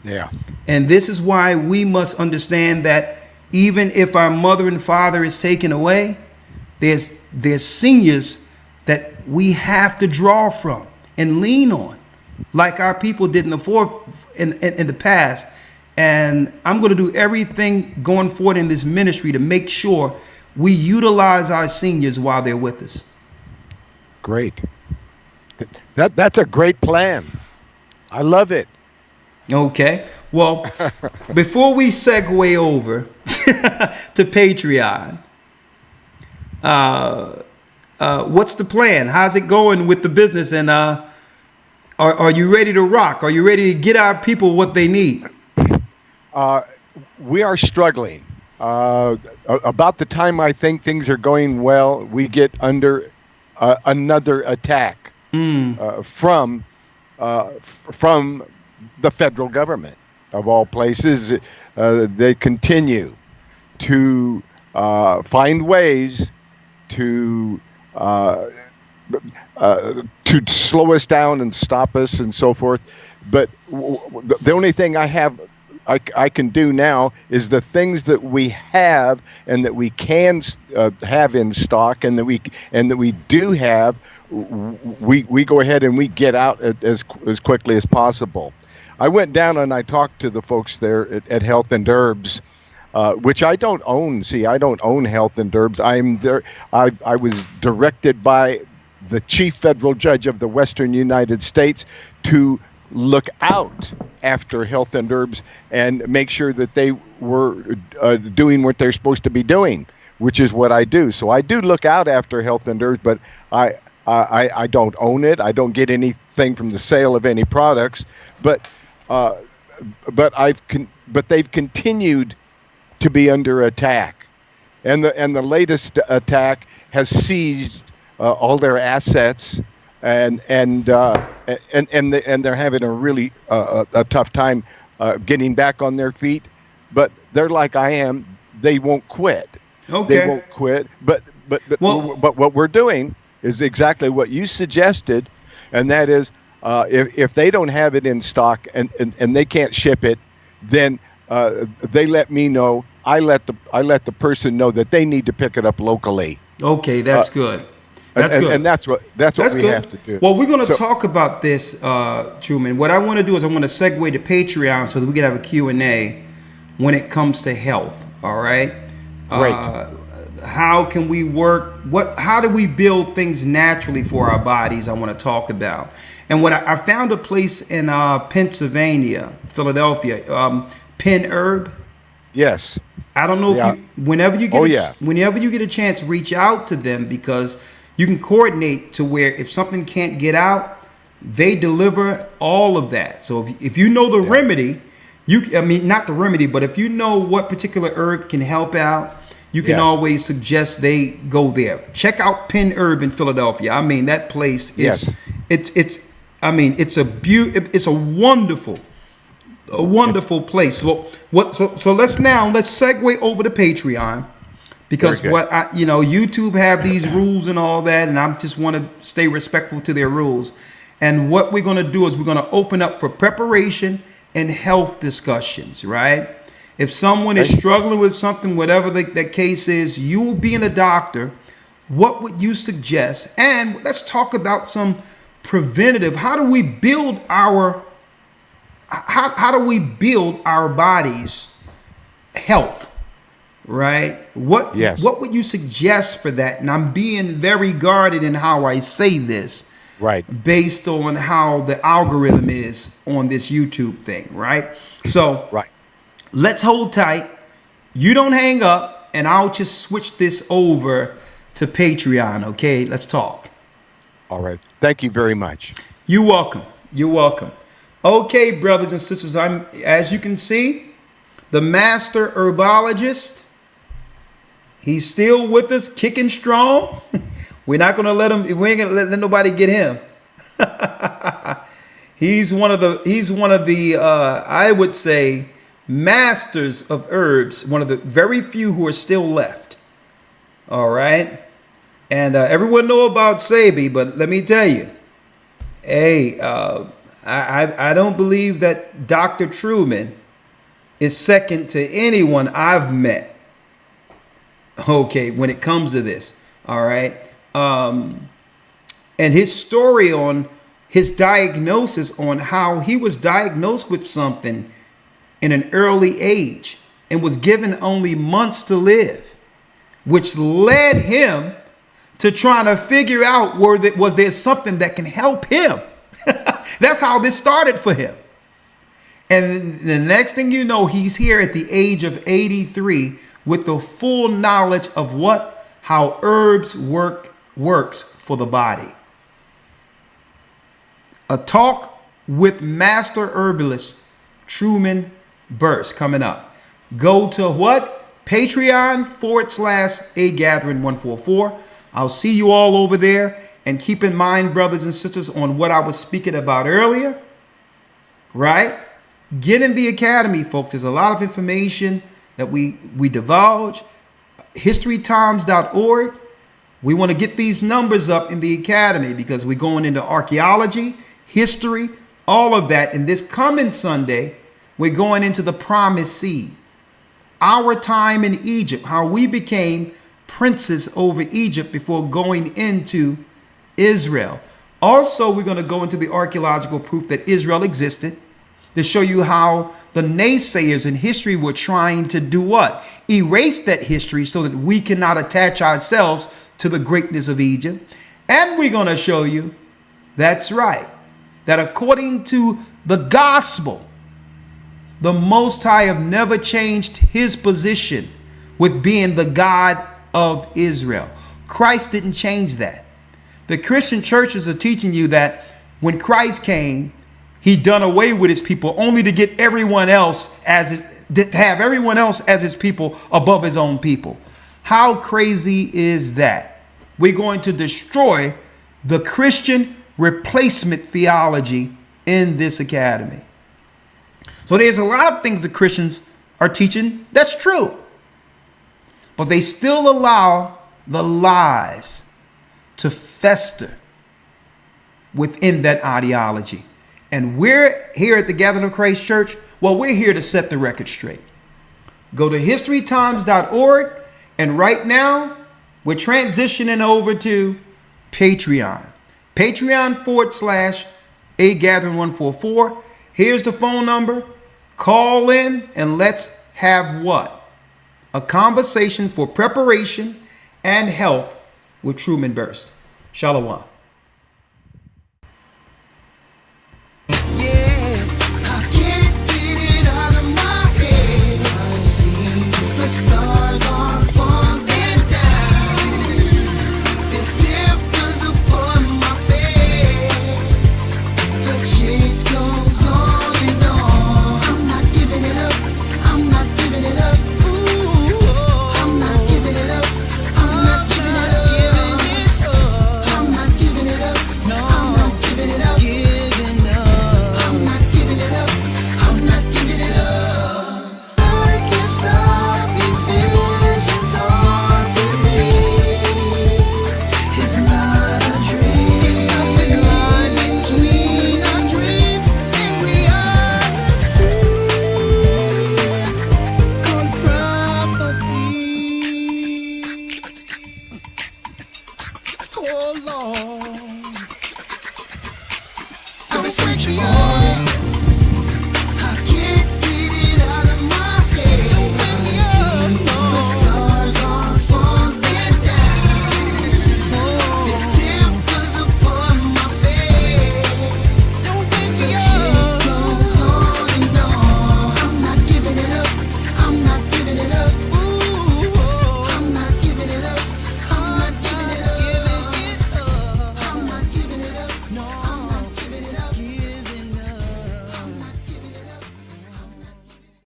Yeah. And this is why we must understand that even if our mother and father is taken away, there's seniors that we have to draw from and lean on, like our people did in the past. And I'm going to do everything going forward in this ministry to make sure we utilize our seniors while they're with us. Great. That's a great plan. I love it. Okay. Well, before we segue over to Patreon, what's the plan? How's it going with the business? And are you ready to rock? Are you ready to get our people what they need? We are struggling. About the time I think things are going well, we get under another attack from the federal government, of all places. They continue to find ways to slow us down and stop us and so forth. But the only thing I can do now is the things that we have and that we can have in stock and that we do have, we go ahead and we get out as quickly as possible. I went down and I talked to the folks there at Health and Herbs, which I don't own. See, I don't own Health and Herbs. I'm there. I was directed by the chief federal judge of the Western United States to look out after Health and Herbs and make sure that they were doing what they're supposed to be doing, which is what I do. So I do look out after Health and Herbs, but I don't own it. I don't get anything from the sale of any products, but they've continued to be under attack, and the latest attack has seized all their assets. And they're having a really a tough time getting back on their feet, but they're like I am. They won't quit. Okay. They won't quit. But what we're doing is exactly what you suggested, and that is if they don't have it in stock and they can't ship it, then they let me know. I let the person know that they need to pick it up locally. Okay, that's good. That's good. And that's what we good. have to do. Well, we're going to talk about this, Truman. What I want to do is I want to segue to Patreon so that we can have a Q&A when it comes to health. All right. Great. How can we work? How do we build things naturally for our bodies? I want to talk about. And what I found a place in Pennsylvania, Philadelphia, Penn Herb. Yes. I don't know if whenever you get a chance, reach out to them, because you can coordinate to where if something can't get out, they deliver all of that. So if you know the remedy, not the remedy, but if you know what particular herb can help out, you can always suggest they go there. Check out Penn Herb in Philadelphia. I mean, that place is it's a wonderful place. So let's segue over to Patreon, because Very good. YouTube have these rules and all that, and I just want to stay respectful to their rules. And what we're going to do is we're going to open up for preparation and health discussions, right? If someone is struggling with something, whatever the case is, you being a doctor, what would you suggest? And let's talk about some preventative. How do we build our bodies health, right? What would you suggest for that? And I'm being very guarded in how I say this, Right. based on how the algorithm is on this YouTube thing, right? So Right. let's hold tight. You don't hang up, and I'll just switch this over to Patreon. Okay, let's talk. All right. Thank you very much. You're welcome. You're welcome. Okay, brothers and sisters, as you can see, the master herbologist, he's still with us, kicking strong. We're not going to let him, we ain't going to let nobody get him. He's one of the I would say, masters of herbs, one of the very few who are still left. All right. And everyone know about Sabi, but let me tell you, hey, I don't believe that Dr. Truman is second to anyone I've met. Okay, when it comes to this, all right. And his story on his diagnosis, on how he was diagnosed with something in an early age and was given only months to live, which led him to trying to figure out was there something that can help him. That's how this started for him. And the next thing you know, he's here at the age of 83 with the full knowledge of how herbs works for the body. A talk with master herbalist Truman Burst coming up. Go to Patreon.com/agathering144. I'll see you all over there. And keep in mind, brothers and sisters, on what I was speaking about earlier, right? Get in the academy, folks. There's a lot of information that we divulge. HistoryTimes.org. We want to get these numbers up in the academy because we're going into archaeology, history, all of that. And this coming Sunday, we're going into the Promised Seed. Our time in Egypt, how we became princes over Egypt before going into Israel. Also, we're going to go into the archaeological proof that Israel existed, to show you how the naysayers in history were trying to do what? Erase that history so that we cannot attach ourselves to the greatness of Egypt. And we're going to show you, that's right, that according to the gospel, the Most High have never changed his position with being the God of Israel. Christ didn't change that. The Christian churches are teaching you that when Christ came, he done away with his people only to get everyone else to have everyone else as his people above his own people. How crazy is that? We're going to destroy the Christian replacement theology in this academy. So there's a lot of things the Christians are teaching that's true, but they still allow the lies to fester within that ideology. And we're here at the Gathering of Christ Church. Well, we're here to set the record straight. Go to historytimes.org. And right now, we're transitioning over to Patreon. Patreon.com/agathering144. Here's the phone number. Call in and let's have what? A conversation for preparation and health with Truman Burst. Shalom.